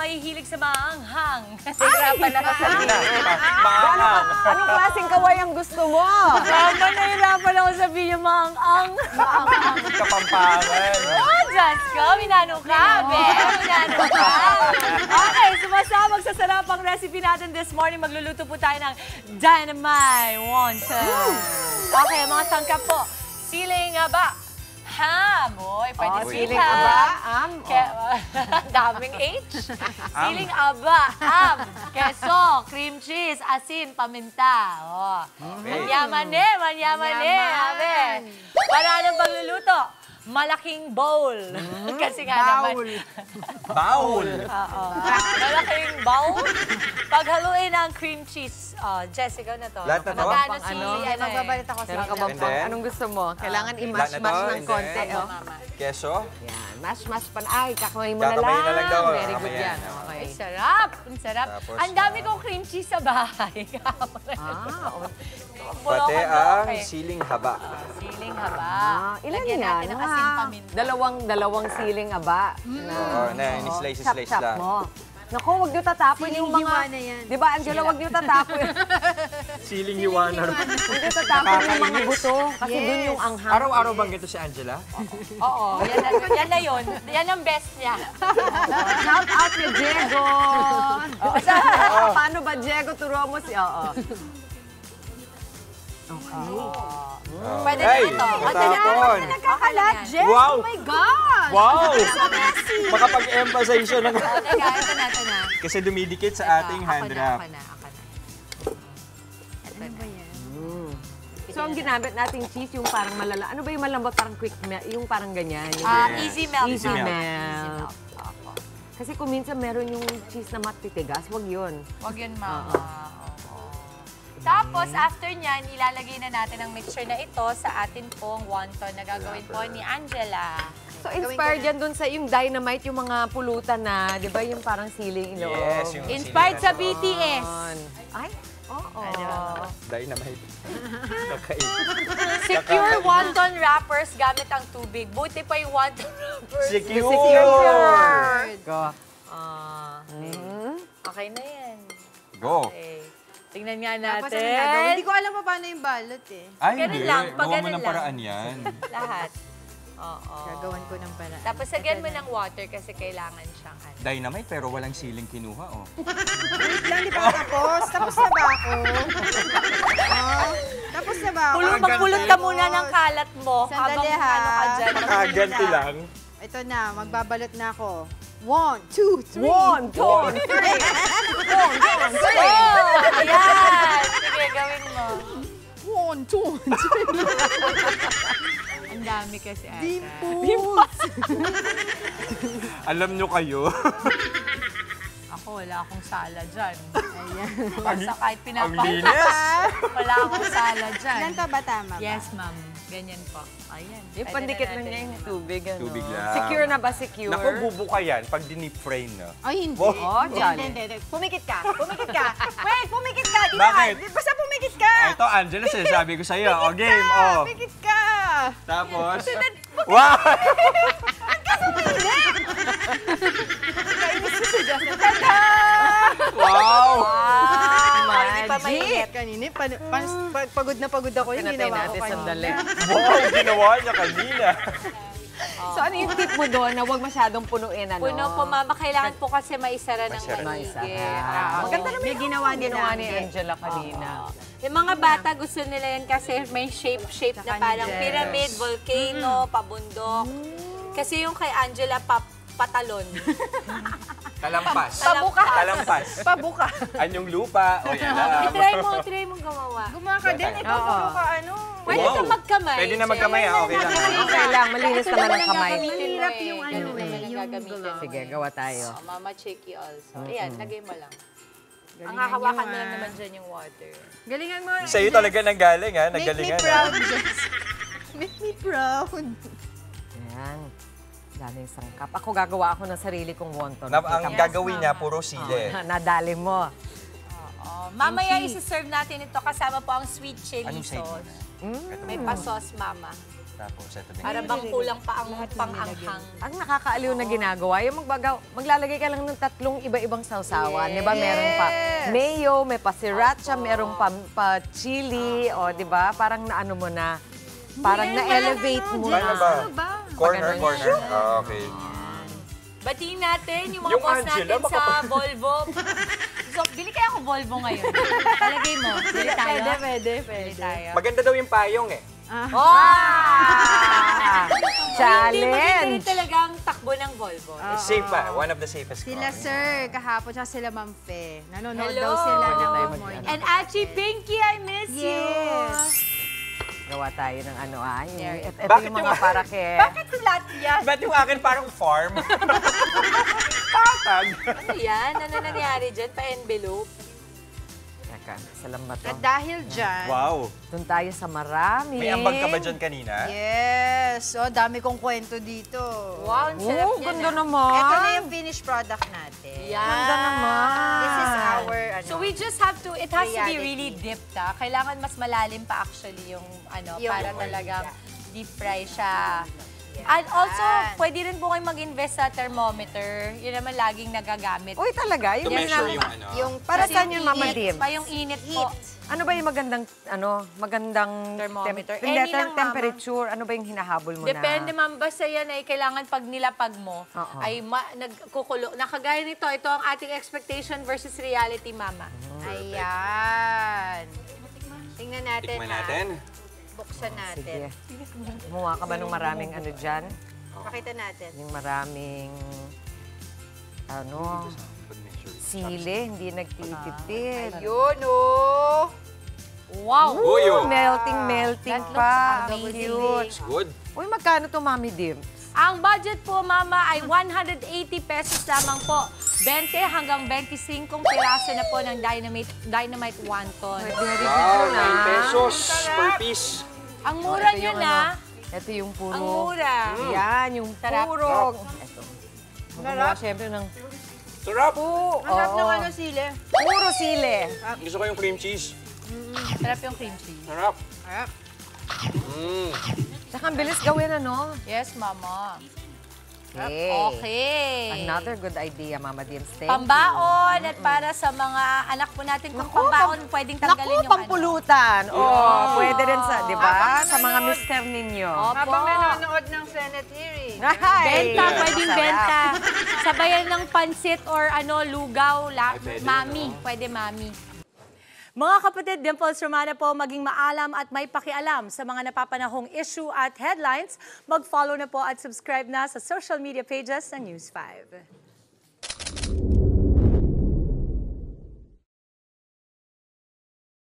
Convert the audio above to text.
mahihilig sa maanghang. Hirapan na kasi. Maanghang. Anong klaseng kaway ang gusto mo? Mama, nahirapan ako sabihin yung maanghang. Kapampangan. Oh, Diyos ko, minano ka, be. Minano ka. Okay, sumasabog sa sarapang recipe natin this morning. Magluluto po tayo ng Dynamite Wonton. Okay, mga sangkap po. Siling aba. Ham. Uy, pwede siling aba. Daming H. Siling aba. Ham. Keso. Cream cheese. Asin. Paminta. Oh. Manyaman eh. Manyaman eh. Abe. Para ng pagluluto. Malaking bowl. Kasi nga naman. Bowl. Oo. Malaking bowl. Paghaluin ang cream cheese. Oh, Jessica na to. Lahat na to? Magkano si Magbabalit ako sa Meron ka bang pang, anong gusto mo? Kailangan i-mash-mash ng konti. Oh. Keso? Yan, mash-mash pa. Ay, kakamay mo na Kakamay na lang daw. Very good Mamaya. yan. Okay. Ay, sarap. Ang sarap. Tapos, Ang dami kong cream cheese sa bahay. Pati ang siling haba. Siling haba. Ilan Lagyan yan? natin ng asin paminta. Dalawang siling aba. Oo, na slices Chop lang. mo. Naku, huwag niyo tatapon yung mga... Siling hiwa na yan. Di ba, Angela, huwag niyo tatapon. Siling hiwa na rin. Huwag niyo tatapon yung mga buto. Kasi dun yung anghang. Araw-araw bang ganito si Angela? Oo, yan na yun. Yan ang best niya. Shout out ni Diego. Paano ba, Diego? Turo mo si... Oo. Pwede na ito. Natapon. Nagkakalat, Jess! Wow! Oh my God! Wow! Makapag-emphasize siya ng... Ito na. Kasi dumidikit sa ating hand wrap. Ako na. Ano ba yan? So, ang ginamit nating cheese, yung parang malala. Ano ba yung malambot? Parang quick melt. Yung parang ganyan. Easy melt. Easy melt. melt. Kasi kung minsan meron yung cheese na matitigas, wag yun. Huwag yun, mama. Tapos, after nyan, ilalagay na natin ang mixture na ito sa atin pong wonton na gagawin po ni Angela. So, inspired yan dun sa yung dynamite, yung mga pulutan na, di ba, yung parang siling ilo. Yes, yung Inspired sa siling BTS. Ay, oo. Dynamite. Kakain. Secure wonton wrappers gamit ang tubig. Buti pa yung wonton wrappers. Secure! Go. Okay na yan. Go. Okay. Tingnan nga Tapos ano natin. gagawin? Hindi ko alam pa paano yung balot eh. Ay, Ganun hindi. lang, pag Gawa mo ganun ng lang. paraan yan. Lahat. Oo. Gagawan ko ng paraan. Tapos lagyan mo ng water kasi kailangan siyang ano. Dynamite pero walang siling kinuha, oh. Wait lang, di ba tapos? Tapos na ba ako? Tapos na ba ako? Magpulot ka muna ng kalat mo. Sandali, habang ha? ano ka dyan. Nakaganti lang. Ito na, magbabalot na ako. 1, 2, 3. 1, 2, 3. Ayan! Sige, gawin mo. 1, 2, 3. Ang dami kasi ata. Dimples! Alam nyo kayo. Ako, wala akong sala dyan. Ayan. Basta kahit Ang pinapahit, linis. wala akong sala dyan. Ilan to ba tama ba? Yes, ma'am. Ganyan po. Ayan. Yung pandikit lang niya yung tubig. Ano? Tubig lang. Secure na ba? Secure? Naku, bubuka yan pag dinip fry na. Ay, hindi. Wow. Oh, jolly. Hindi. Pumikit ka. Pumikit ka. Wait, pumikit ka. Di Bakit? ba? Basta pumikit ka. Ito, Angela, sinasabi ko sa'yo. O, game, o. Pumikit ka. Tapos, wow! Kainis ko si Justin. Tada! Wow! Hindi pa mainit. Kanina, pagod na pagod ako yung Pinatay ginawa ko natin kanina. sandali. Wow, ginawa niya kanina. So, ano yung tip mo doon na huwag masyadong punuin, ano? Puno po, mama. Kailangan po kasi maisara ng Maisara. maigi. Maganda naman May ginawa din ginawa ni namin. Angela kanina. Yung mga bata, gusto nila yan kasi may shape na parang Yes. pyramid, volcano, pabundok. Kasi yung kay Angela, patalon. Talampas. Pabuka. Talampas. Pabuka. Anyong lupa. O, yan lang. Try mo gumawa. Gumawa ka din. Pabuka ka ano. Pwede Wow. ka magkamay. Pwede na magkamay, okay lang. Okay lang, malinis naman ang kamay. Mahirap yung ano Ganun eh, naman ang yung gagamitin mo. Sige, gawa tayo. Oh, mama, cheeky also. Ayan, lagay mo lang. Ang Galingan hahawakan nyo, mo lang ah. naman dyan yung water. Galingan mo. Sa'yo talaga nang galing, ha? Make me Nagalingan. proud, Jess. Make me proud. Ayan. Daming sangkap. Ako gagawa ako ng sarili kong wonton. Ang gagawin niya, puro sili. Nadali mo. Mamaya isi-serve natin ito kasama po ang sweet chili Anong side sauce. mo? May pa-sauce, mama. Tapos, ito din. Para bang kulang pa ang pang-anghang. Ang nakakaaliw na ginagawa, yung maglalagay ka lang ng 3 iba-ibang sausawan. Di ba? Meron pa mayo, may pa sriracha, merong pa chili, o di ba? Parang naano mo na, parang na-elevate mo Paano na. ba? Corner. Ah, okay. Batiin natin yung mga Yung boss Angela, natin sa Volvo. So, bili kaya ako Volvo ngayon. Palagay mo. Bili tayo. Pwede. Bili tayo. Maganda daw yung payong eh. Ah! Hindi Challenge! talagang takbo ng Volvo. Safe pa. One of the safest Sila cars. sir, kahapon siya sila Ma'am Fe. Nanonood Hello. daw sila ng tayo Good Morning. And Achi Pinky, I miss you. Gawa tayo ng ano ito Bakit yung mga yung- para kay... Bakit lahat yan? Ba't yung akin parang farm? Tatag. Ano yan? Ano nangyari dyan? Pa-envelope? Teka, sa lambat At to. dahil dyan, Wow. Doon tayo sa marami. May ambag ka ba dyan kanina? yes, dami kong kwento dito. Wow, ang sarap Oh, yan. ganda ah. naman. Ito na yung finished product natin. Yan. Ganda naman. This is our, So we just have to, it has to be Reality. really dipped, ah. Kailangan mas malalim pa actually yung Yung para oil, talagang yeah. deep fry siya. And also, pwede rin po kayo mag-invest sa thermometer. Yun naman laging nagagamit. Uy, talaga? To Yung measure sinabi- yung ano. yung Para Kasi saan yun, Mama init, Dim? pa yung init po. Ano ba yung magandang Thermometer? Hindi, Any lang, Mama. temperature. Ano ba yung hinahabol mo Depende, na? ma'am. Basta yan ay kailangan pag nilapag mo, Oo. ay nagkukulo. Nakagaya nito, ito ang ating expectation versus reality, mama. Ayan. Tingnan natin Tikman ha. natin. Buksan natin. Sige. Gumawa ka ba ng maraming ano dyan? Pakita natin. Yung maraming sili, hindi nagtitipid. Yun, oh. Wow! Uy, oh. Melting That pa. looks amazing. Cute. Good. Uy, magkano to, Mami Dim? Ang budget po, mama, ay 180 pesos lamang po. 20 hanggang 25 piraso na po ng Dynamite Wonton. Very Wow, good 9 na. pesos per piece. Ang mura Ito niya yung na. Ito yung puro. Ang mura. Yan, yung Sarap. puro. Ito. Gumawa siyempre ng Sarap. Masarap ng ano sili. puro sili. Gusto ko yung cream cheese. Sarap yung cream cheese. Sarap. Sarap. Saka ang bilis gawin, ano? Yes, mama. Okay. Okay. Another good idea, Mama Dim. Thank you. Pambaon at para sa mga anak po natin, kung pambaon, pwedeng tanggalin Naku, yung pampulutan. Oh, pwede rin sa, di ba? Sa mga mister ninyo. Opo. Habang nanonood ng Senate hearing. Ay, Benta, pwedeng sarap. benta. Sabayan ng pansit or lugaw, pwede, mami. Pwede, mami. Mga kapatid, Dimples Romana po, maging maalam at may pakialam sa mga napapanahong issue at headlines. Mag-follow na po at subscribe na sa social media pages ng News 5.